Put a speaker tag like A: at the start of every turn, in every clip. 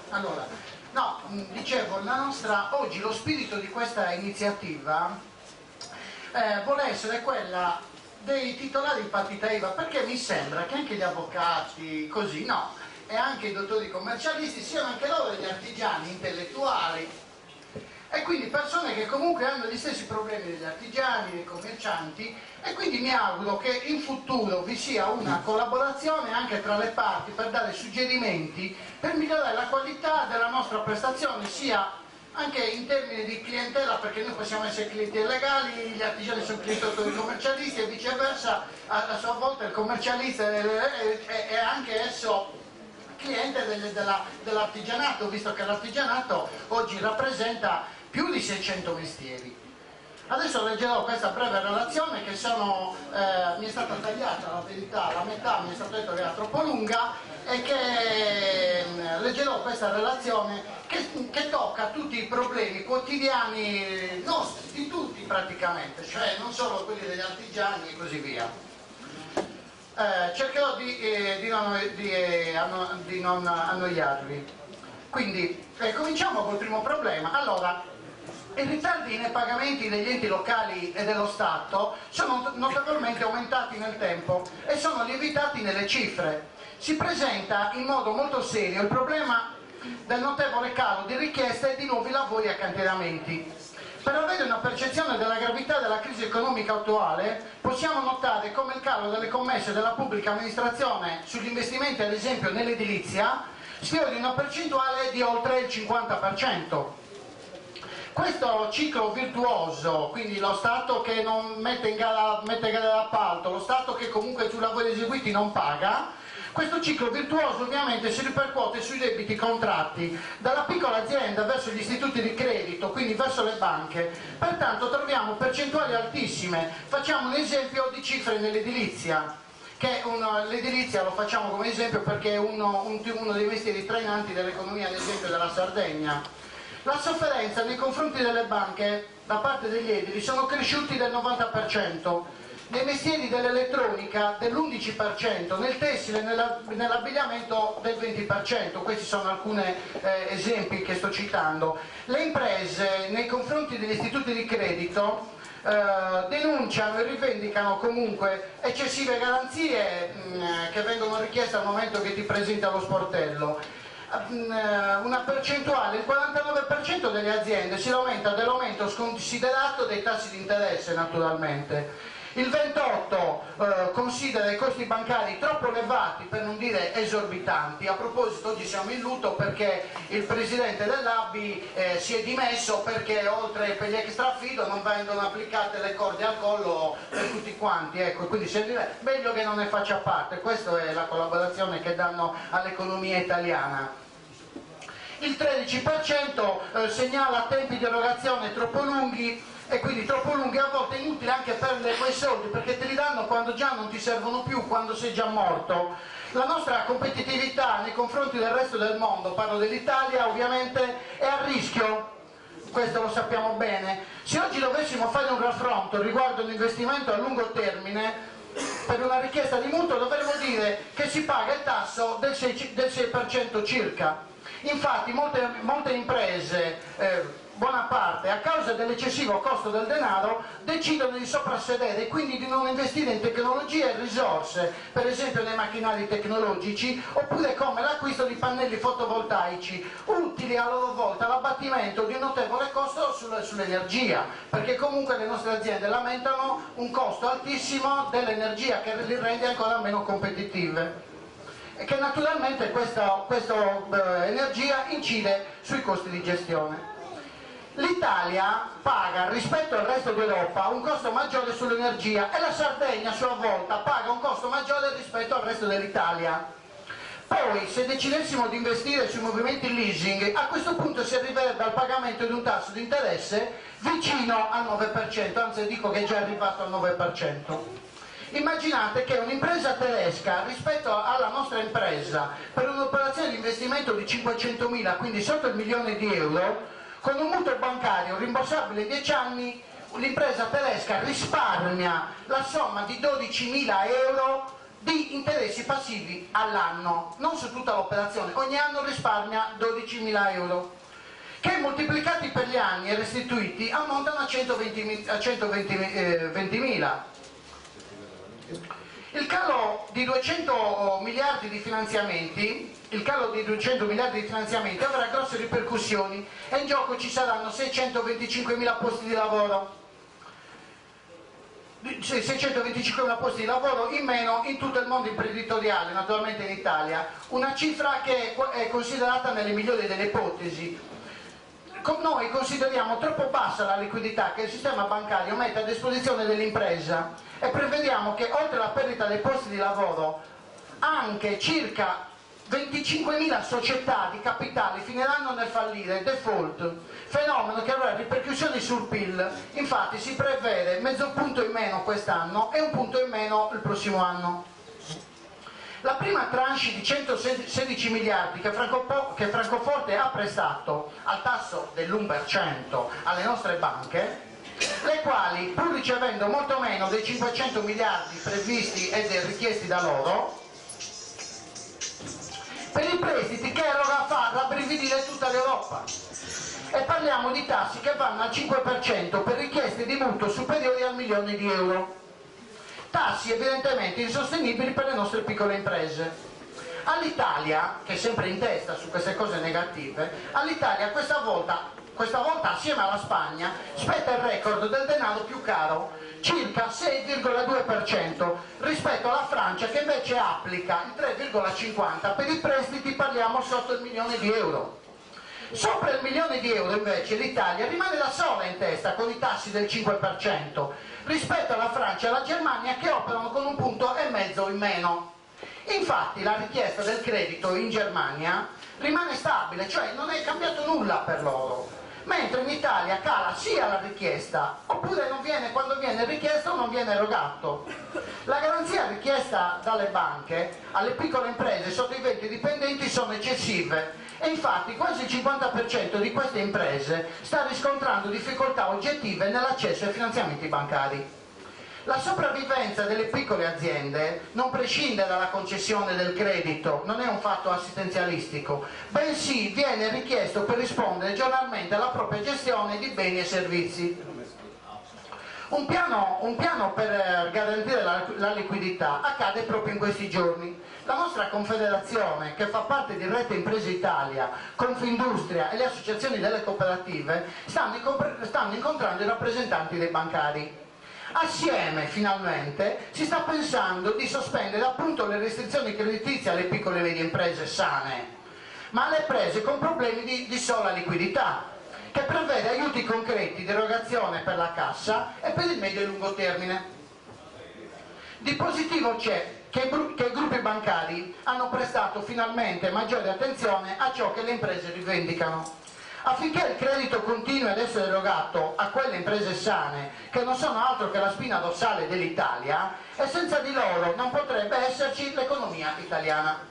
A: Allora, no, dicevo, oggi lo spirito di questa iniziativa vuole essere quella dei titolari di partita IVA, perché mi sembra che anche gli avvocati, così, no, e anche i dottori commercialisti siano anche loro degli artigiani intellettuali, e quindi persone che comunque hanno gli stessi problemi degli artigiani, dei commercianti, e quindi mi auguro che in futuro vi sia una collaborazione anche tra le parti per dare suggerimenti per migliorare la qualità della nostra prestazione, sia anche in termini di clientela, perché noi possiamo essere clienti illegali, gli artigiani sono clienti dei commercialisti e viceversa, a sua volta il commercialista è anche esso cliente dell'artigianato, visto che l'artigianato oggi rappresenta più di 600 mestieri. Adesso leggerò questa breve relazione che mi è stata tagliata, la verità, la metà mi è stato detto che era troppo lunga, e che leggerò questa relazione che tocca tutti i problemi quotidiani nostri, di tutti praticamente, cioè non solo quelli degli artigiani e così via. Cercherò di non annoiarvi. Quindi cominciamo col primo problema. Allora, i ritardi nei pagamenti degli enti locali e dello Stato sono notevolmente aumentati nel tempo e sono lievitati nelle cifre. Si presenta in modo molto serio il problema del notevole calo di richieste di nuovi lavori e cantieramenti. Per avere una percezione della gravità della crisi economica attuale, possiamo notare come il calo delle commesse della pubblica amministrazione sugli investimenti, ad esempio nell'edilizia, sfiori una percentuale di oltre il 50%. Questo ciclo virtuoso, quindi lo Stato che non mette in gara d'appalto, lo Stato che comunque sui lavori eseguiti non paga, questo ciclo virtuoso ovviamente si ripercuote sui debiti contratti dalla piccola azienda verso gli istituti di credito, quindi verso le banche. Pertanto troviamo percentuali altissime. Facciamo un esempio di cifre nell'edilizia, che l'edilizia lo facciamo come esempio perché è uno dei mestieri trainanti dell'economia, ad esempio, della Sardegna. La sofferenza nei confronti delle banche da parte degli edili sono cresciuti del 90%, nei mestieri dell'elettronica dell'11%, nel tessile e nell'abbigliamento del 20%, questi sono alcuni esempi che sto citando. Le imprese nei confronti degli istituti di credito denunciano e rivendicano comunque eccessive garanzie che vengono richieste al momento che ti presenti allo sportello. Una percentuale, il 49% delle aziende si lamenta dell'aumento sconsiderato dei tassi di interesse, naturalmente. Il 28% considera i costi bancari troppo elevati, per non dire esorbitanti. A proposito, oggi siamo in lutto perché il presidente dell'ABI si è dimesso perché oltre per gli extrafido non vengono applicate le corde al collo per tutti quanti, ecco, quindi meglio che non ne faccia parte. Questa è la collaborazione che danno all'economia italiana. Il 13% segnala tempi di erogazione troppo lunghi, e quindi troppo lunghi, a volte inutili anche perdere quei soldi perché te li danno quando già non ti servono più, quando sei già morto. La nostra competitività nei confronti del resto del mondo, parlo dell'Italia ovviamente, è a rischio. Questo lo sappiamo bene. Se oggi dovessimo fare un raffronto riguardo un investimento a lungo termine per una richiesta di mutuo, dovremmo dire che si paga il tasso del 6% circa. Infatti molte imprese, buona parte, a causa dell'eccessivo costo del denaro, decidono di soprassedere e quindi di non investire in tecnologie e risorse, per esempio nei macchinari tecnologici, oppure come l'acquisto di pannelli fotovoltaici, utili a loro volta all'abbattimento di un notevole costo sull'energia, perché comunque le nostre aziende lamentano un costo altissimo dell'energia che li rende ancora meno competitive, e che naturalmente questa energia incide sui costi di gestione. L'Italia paga rispetto al resto d'Europa un costo maggiore sull'energia e la Sardegna a sua volta paga un costo maggiore rispetto al resto dell'Italia. Poi, se decidessimo di investire sui movimenti leasing, a questo punto si arriverebbe al pagamento di un tasso di interesse vicino al 9%, anzi dico che è già arrivato al 9%. Immaginate che un'impresa tedesca rispetto alla nostra impresa, per un'operazione di investimento di 500.000, quindi sotto il 1.000.000 di euro, con un mutuo bancario rimborsabile in 10 anni, l'impresa tedesca risparmia la somma di 12.000 euro di interessi passivi all'anno, non su tutta l'operazione, ogni anno risparmia 12.000 euro, che moltiplicati per gli anni e restituiti ammontano a 120.000. Il calo di 200 miliardi di finanziamenti avrà grosse ripercussioni e in gioco ci saranno 625.000 posti di lavoro. 625.000 posti di lavoro in meno in tutto il mondo imprenditoriale, naturalmente in Italia, una cifra che è considerata nelle migliori delle ipotesi. Noi consideriamo troppo bassa la liquidità che il sistema bancario mette a disposizione dell'impresa e prevediamo che oltre alla perdita dei posti di lavoro anche circa 25.000 società di capitali finiranno nel fallire, default, fenomeno che avrà ripercussioni sul PIL. Infatti si prevede mezzo punto in meno quest'anno e un punto in meno il prossimo anno. La prima tranche di 116 miliardi che Francoforte ha prestato al tasso dell'1% alle nostre banche, le quali, pur ricevendo molto meno dei 500 miliardi previsti e richiesti da loro, per i prestiti che eroga fa rabbrividire tutta l'Europa. E parliamo di tassi che vanno al 5% per richieste di mutuo superiori al 1.000.000 di euro. Tassi evidentemente insostenibili per le nostre piccole imprese. All'Italia, che è sempre in testa su queste cose negative, all'Italia questa volta assieme alla Spagna spetta il record del denaro più caro, circa 6,2% rispetto alla Francia che invece applica il 3,50%, per i prestiti parliamo sotto il 1.000.000 di euro. Sopra il 1.000.000 di euro invece l'Italia rimane da sola in testa con i tassi del 5% rispetto alla Francia e alla Germania che operano con 1,5 punti in meno. Infatti la richiesta del credito in Germania rimane stabile, cioè non è cambiato nulla per loro, mentre in Italia cala sia la richiesta, oppure non viene, quando viene richiesta non viene erogato. La garanzia richiesta dalle banche alle piccole imprese sotto i 20 dipendenti sono eccessive e infatti quasi il 50% di queste imprese sta riscontrando difficoltà oggettive nell'accesso ai finanziamenti bancari. La sopravvivenza delle piccole aziende non prescinde dalla concessione del credito, non è un fatto assistenzialistico, bensì viene richiesto per rispondere giornalmente alla propria gestione di beni e servizi. Un piano per garantire la liquidità accade proprio in questi giorni. La nostra confederazione, che fa parte di Rete Imprese Italia, Confindustria e le associazioni delle cooperative, stanno incontrando i rappresentanti dei bancari. Assieme, finalmente, si sta pensando di sospendere appunto le restrizioni creditizie alle piccole e medie imprese sane, ma alle imprese con problemi di sola liquidità, che prevede aiuti concreti di erogazione per la cassa e per il medio e lungo termine. Di positivo c'è che i gruppi bancari hanno prestato finalmente maggiore attenzione a ciò che le imprese rivendicano. Affinché il credito continui ad essere erogato a quelle imprese sane, che non sono altro che la spina dorsale dell'Italia, e senza di loro non potrebbe esserci l'economia italiana.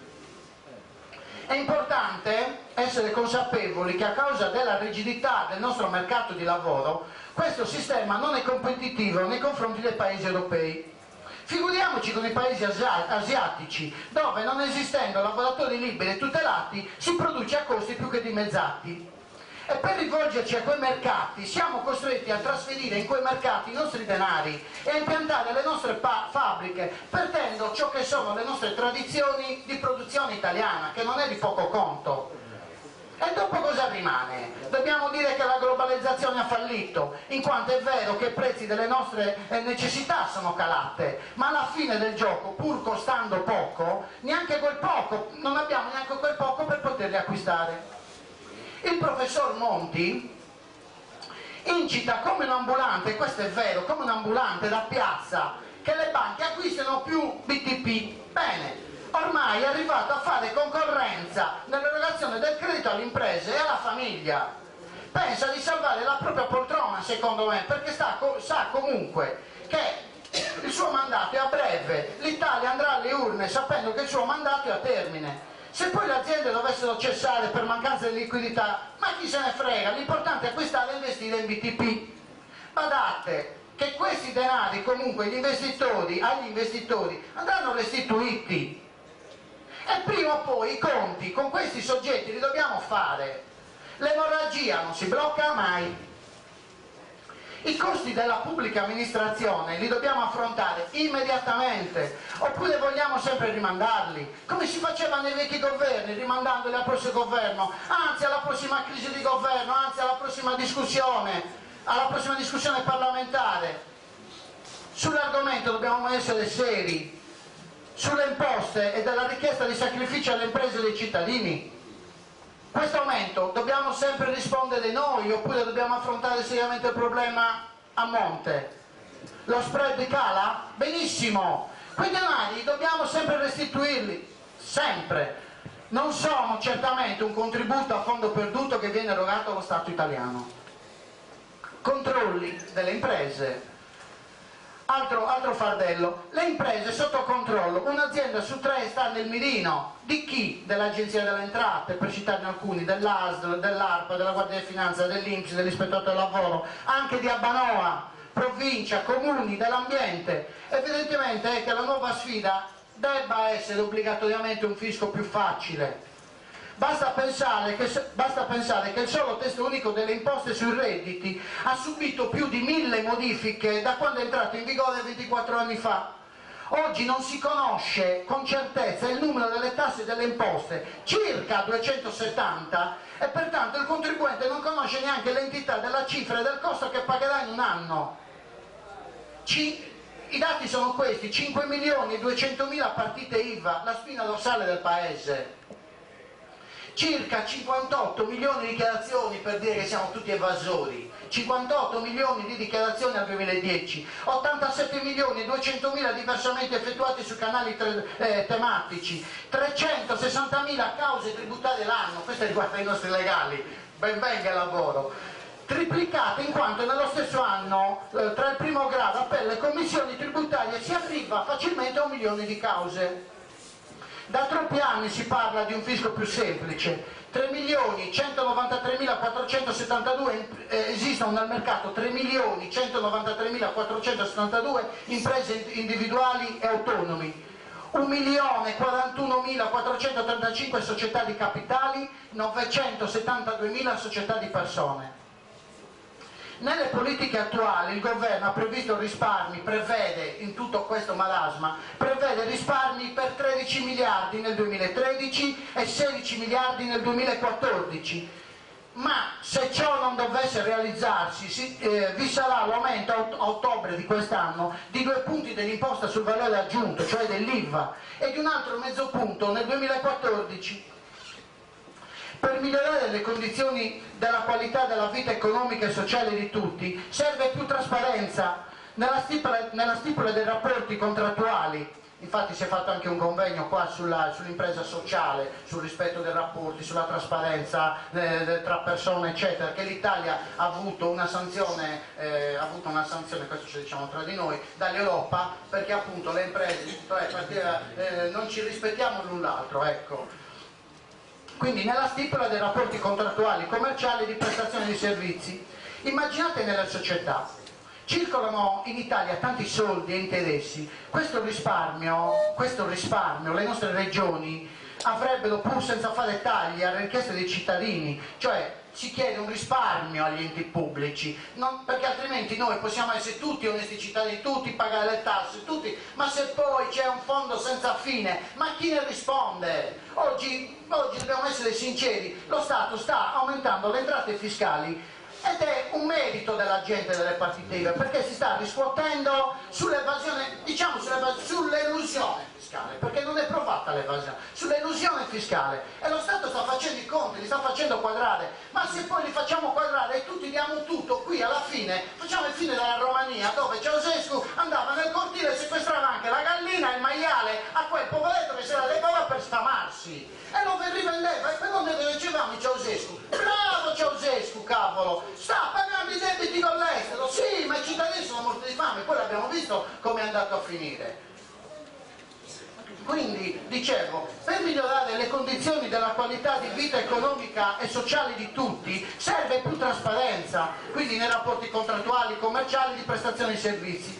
A: È importante essere consapevoli che a causa della rigidità del nostro mercato di lavoro, questo sistema non è competitivo nei confronti dei paesi europei. Figuriamoci con i paesi asiatici, dove non esistendo lavoratori liberi e tutelati si produce a costi più che dimezzati. E per rivolgerci a quei mercati siamo costretti a trasferire in quei mercati i nostri denari e a impiantare le nostre fabbriche, perdendo ciò che sono le nostre tradizioni di produzione italiana, che non è di poco conto. E dopo cosa rimane? Dobbiamo dire che la globalizzazione ha fallito, in quanto è vero che i prezzi delle nostre necessità sono calate, ma alla fine del gioco, pur costando poco, non abbiamo neanche quel poco per poterli acquistare. Il professor Monti incita come un ambulante, questo è vero, come un ambulante da piazza, che le banche acquistino più BTP. Bene, ormai è arrivato a fare concorrenza nell'erogazione del credito alle imprese e alla famiglia. Pensa di salvare la propria poltrona, secondo me, perché sa comunque che il suo mandato è a breve, l'Italia andrà alle urne sapendo che il suo mandato è a termine. Se poi le aziende dovessero cessare per mancanza di liquidità, ma chi se ne frega, l'importante è acquistare e investire in BTP. Badate che questi denari comunque agli investitori andranno restituiti, e prima o poi i conti con questi soggetti li dobbiamo fare. L'emorragia non si blocca mai. I costi della pubblica amministrazione li dobbiamo affrontare immediatamente, oppure vogliamo sempre rimandarli, come si faceva nei vecchi governi, rimandandoli al prossimo governo, anzi alla prossima crisi di governo, anzi alla prossima discussione parlamentare. Sull'argomento dobbiamo essere seri, sulle imposte e della richiesta di sacrificio alle imprese e dei cittadini. Questo aumento dobbiamo sempre rispondere noi, oppure dobbiamo affrontare seriamente il problema a monte? Lo spread cala? Benissimo, quei denari dobbiamo sempre restituirli, sempre. Non sono certamente un contributo a fondo perduto che viene erogato allo Stato italiano. Controlli delle imprese. Altro fardello, le imprese sotto controllo, un'azienda su 3 sta nel mirino, di chi? Dell'Agenzia delle Entrate, per citarne alcuni, dell'ASL, dell'ARPA, della Guardia di Finanza, dell'INPS, dell'Ispettorato del Lavoro, anche di Abbanoa, provincia, comuni, dell'ambiente. Evidentemente è che la nuova sfida debba essere obbligatoriamente un fisco più facile. Basta pensare che il solo testo unico delle imposte sui redditi ha subito più di 1000 modifiche da quando è entrato in vigore 24 anni fa. Oggi non si conosce con certezza il numero delle tasse e delle imposte, circa 270, e pertanto il contribuente non conosce neanche l'entità della cifra e del costo che pagherà in un anno. I dati sono questi: 5.200.000 partite IVA, la spina dorsale del paese. Circa 58 milioni di dichiarazioni, per dire che siamo tutti evasori, 58 milioni di dichiarazioni al 2010, 87 milioni e 200.000 di versamenti effettuati su canali tematici, 360.000 cause tributarie l'anno, questo riguarda i nostri legali, ben venga il lavoro, triplicate in quanto nello stesso anno tra il primo grado, appello e commissioni tributarie si arriva facilmente a 1 milione di cause. Da troppi anni si parla di un fisco più semplice. 3.193.472 esistono nel mercato 3.193.472 imprese individuali e autonomi, 1.041.435 società di capitali, 972.000 società di persone. Nelle politiche attuali il governo ha previsto risparmi, prevede in tutto questo marasma, prevede risparmi per 13 miliardi nel 2013 e 16 miliardi nel 2014. Ma se ciò non dovesse realizzarsi, vi sarà l'aumento a ottobre di quest'anno di 2 punti dell'imposta sul valore aggiunto, cioè dell'IVA, e di un altro mezzo punto nel 2014. Per migliorare le condizioni della qualità della vita economica e sociale di tutti serve più trasparenza nella stipula dei rapporti contrattuali. Infatti si è fatto anche un convegno qua sull'impresa sociale, sul rispetto dei rapporti, sulla trasparenza tra persone eccetera, che l'Italia ha avuto una sanzione, questo ci diciamo tra di noi, dall'Europa, perché appunto le imprese non ci rispettiamo l'un l'altro, ecco. Quindi nella stipula dei rapporti contrattuali commerciali di prestazione di servizi. Immaginate nelle società, circolano in Italia tanti soldi e interessi, questo risparmio, le nostre regioni avrebbero, pur senza fare tagli alle richieste dei cittadini, cioè si chiede un risparmio agli enti pubblici, perché altrimenti noi possiamo essere tutti onesti cittadini, tutti pagare le tasse, tutti, ma se poi c'è un fondo senza fine, ma chi ne risponde? Oggi dobbiamo essere sinceri, lo Stato sta aumentando le entrate fiscali ed è un merito della gente delle partite IVA, perché si sta riscuotendo sull'evasione, diciamo sull'elusione fiscale, perché non è provata l'evasione, sull'elusione fiscale, e lo Stato sta facendo i conti, li sta facendo quadrare, ma se poi li facciamo quadrare e tutti diamo tutto, qui alla fine facciamo il fine della Romania, dove Ceausescu andava nel cortile e sequestrava anche la gallina e il maiale a quel poveretto che se la levava per sfamarsi e lo rivendeva, e però noi dicevamo Ceausescu, bravo Ceausescu, cavolo, sta pagando i debiti con l'estero, sì, ma i cittadini sono morti di fame, poi l'abbiamo visto come è andato a finire. Quindi, dicevo, per migliorare le condizioni della qualità di vita economica e sociale di tutti serve più trasparenza, quindi nei rapporti contrattuali, commerciali, di prestazione di servizi.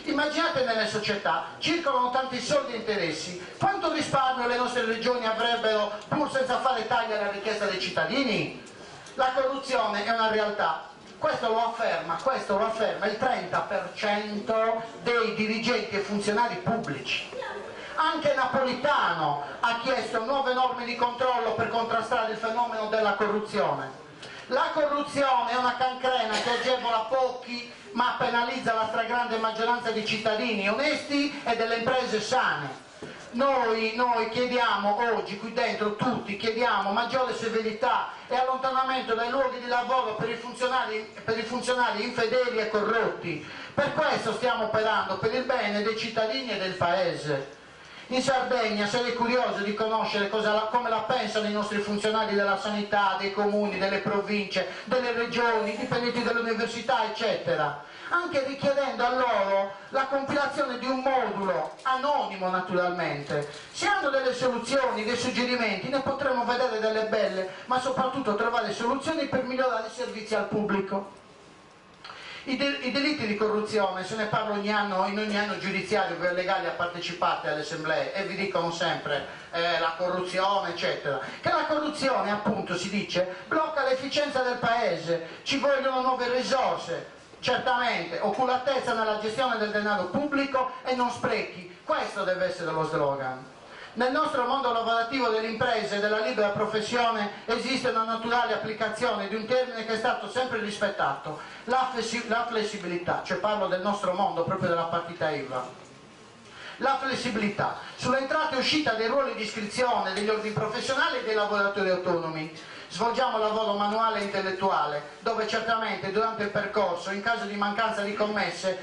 A: Immaginate nelle società, circolano tanti soldi e interessi, quanto risparmio le nostre regioni avrebbero pur senza fare tagli alla richiesta dei cittadini? La corruzione è una realtà. Questo lo afferma il 30% dei dirigenti e funzionari pubblici. Anche Napolitano ha chiesto nuove norme di controllo per contrastare il fenomeno della corruzione. La corruzione è una cancrena che agevola pochi ma penalizza la stragrande maggioranza di cittadini onesti e delle imprese sane. Noi chiediamo oggi qui dentro, tutti chiediamo maggiore severità e allontanamento dai luoghi di lavoro per i funzionari infedeli e corrotti. Per questo stiamo operando per il bene dei cittadini e del Paese. In Sardegna sarei curioso di conoscere come la pensano i nostri funzionari della sanità, dei comuni, delle province, delle regioni, dipendenti dell'università, eccetera. Anche richiedendo a loro la compilazione di un modulo, anonimo naturalmente. Se hanno delle soluzioni, dei suggerimenti, ne potremo vedere delle belle, ma soprattutto trovare soluzioni per migliorare i servizi al pubblico. I delitti di corruzione, se ne parla in ogni anno giudiziario, voi legali partecipate alle assemblee e vi dicono sempre la corruzione, eccetera. Che la corruzione, appunto, si dice, blocca l'efficienza del paese, ci vogliono nuove risorse, certamente, oculatezza nella gestione del denaro pubblico e non sprechi. Questo deve essere lo slogan. Nel nostro mondo lavorativo delle imprese e della libera professione esiste una naturale applicazione di un termine che è stato sempre rispettato, la flessibilità, cioè parlo del nostro mondo, proprio della partita IVA. La flessibilità sull'entrata e uscita dei ruoli di iscrizione degli ordini professionali e dei lavoratori autonomi. Svolgiamo lavoro manuale e intellettuale, dove certamente durante il percorso, in caso di mancanza di commesse,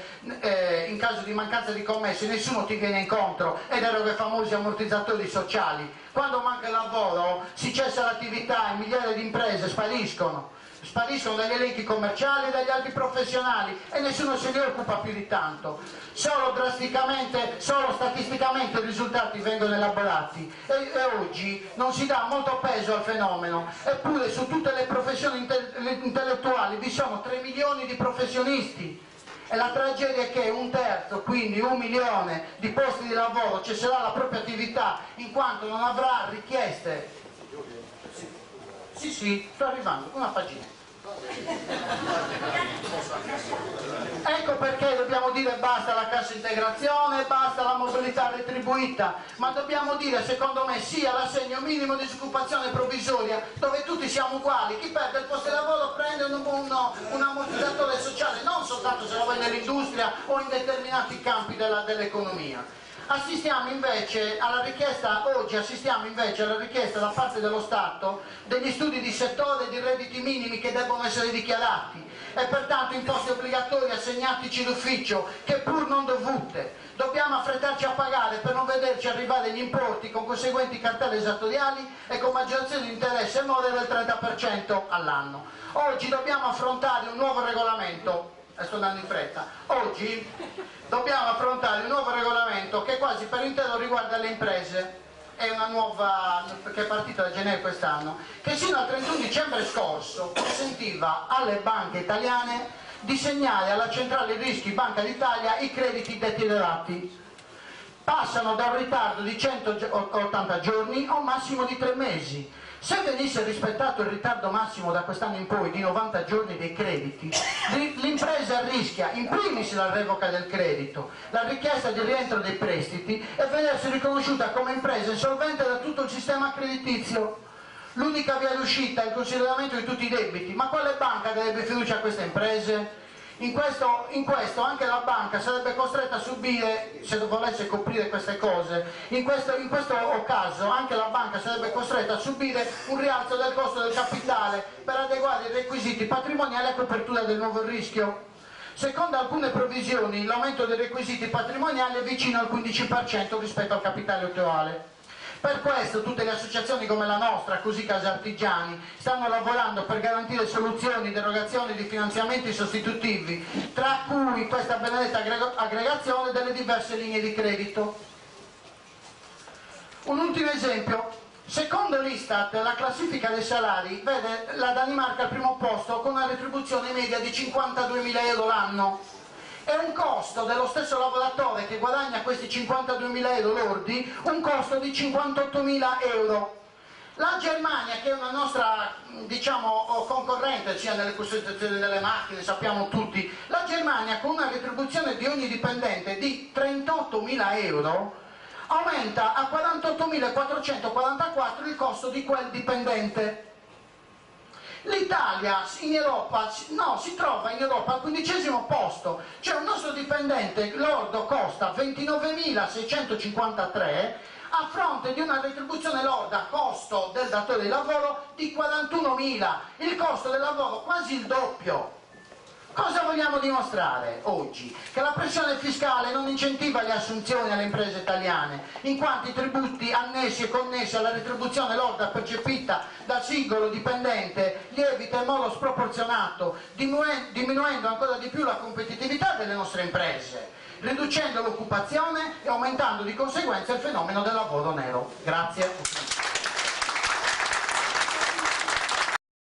A: nessuno ti viene incontro ed eroga i famosi ammortizzatori sociali. Quando manca il lavoro si cessa l'attività e migliaia di imprese spariscono dagli elenchi commerciali e dagli altri professionali e nessuno se ne occupa più di tanto. Solo statisticamente i risultati vengono elaborati e oggi non si dà molto peso al fenomeno, eppure su tutte le professioni intellettuali vi sono 3 milioni di professionisti e la tragedia è che un terzo, quindi 1 milione di posti di lavoro cesserà la propria attività in quanto non avrà richieste. Sì, sto arrivando, una pagina. Ecco perché dobbiamo dire basta alla cassa integrazione, basta alla mobilità retribuita, ma dobbiamo dire, secondo me, sì all'assegno minimo di disoccupazione provvisoria, dove tutti siamo uguali, chi perde il posto di lavoro prende un ammortizzatore sociale, non soltanto se lavora nell'industria o in determinati campi dell'economia. Assistiamo invece alla richiesta da parte dello Stato degli studi di settore e di redditi minimi che debbono essere dichiarati e pertanto imposte obbligatorie assegnatici d'ufficio che pur non dovute dobbiamo affrettarci a pagare per non vederci arrivare gli importi con conseguenti cartelle esattoriali e con maggiorazioni di interesse more del 30% all'anno. Oggi dobbiamo affrontare un nuovo regolamento. Sto andando in fretta. Oggi dobbiamo affrontare un nuovo regolamento che quasi per intero riguarda le imprese. È una nuova che è partita da gennaio quest'anno, che sino al 31 dicembre scorso consentiva alle banche italiane di segnare alla centrale rischi Banca d'Italia i crediti deteriorati. Passano da un ritardo di 180 giorni a un massimo di 3 mesi. Se venisse rispettato il ritardo massimo da quest'anno in poi di 90 giorni dei crediti, l'impresa rischia in primis la revoca del credito, la richiesta di rientro dei prestiti e vedersi riconosciuta come impresa insolvente da tutto il sistema creditizio. L'unica via d'uscita è il consideramento di tutti i debiti, ma quale banca darebbe fiducia a queste imprese? In questo anche la banca sarebbe costretta a subire, se volesse coprire queste cose, in questo caso anche la banca sarebbe costretta a subire un rialzo del costo del capitale per adeguare i requisiti patrimoniali a copertura del nuovo rischio. Secondo alcune provvisioni l'aumento dei requisiti patrimoniali è vicino al 15% rispetto al capitale attuale. Per questo tutte le associazioni come la nostra, così Casartigiani, stanno lavorando per garantire soluzioni di erogazione di finanziamenti sostitutivi, tra cui questa benedetta aggregazione delle diverse linee di credito. Un ultimo esempio, secondo l'Istat la classifica dei salari vede la Danimarca al primo posto con una retribuzione media di 52.000 euro l'anno e un costo dello stesso lavoratore che guadagna questi 52.000 euro lordi, un costo di 58.000 euro. La Germania, che è una nostra, diciamo, concorrente sia nelle costruzioni delle macchine, sappiamo tutti, la Germania con una retribuzione di ogni dipendente di 38.000 euro aumenta a 48.444 il costo di quel dipendente. L'Italia in Europa, no, si trova in Europa al 15° posto, cioè un nostro dipendente lordo costa 29.653 a fronte di una retribuzione lorda costo del datore di lavoro di 41.000, il costo del lavoro quasi il doppio. Cosa vogliamo dimostrare oggi? Che la pressione fiscale non incentiva le assunzioni alle imprese italiane, in quanto i tributi annessi e connessi alla retribuzione lorda percepita dal singolo dipendente lievita in modo sproporzionato, diminuendo ancora di più la competitività delle nostre imprese, riducendo l'occupazione e aumentando di conseguenza il fenomeno del lavoro nero. Grazie.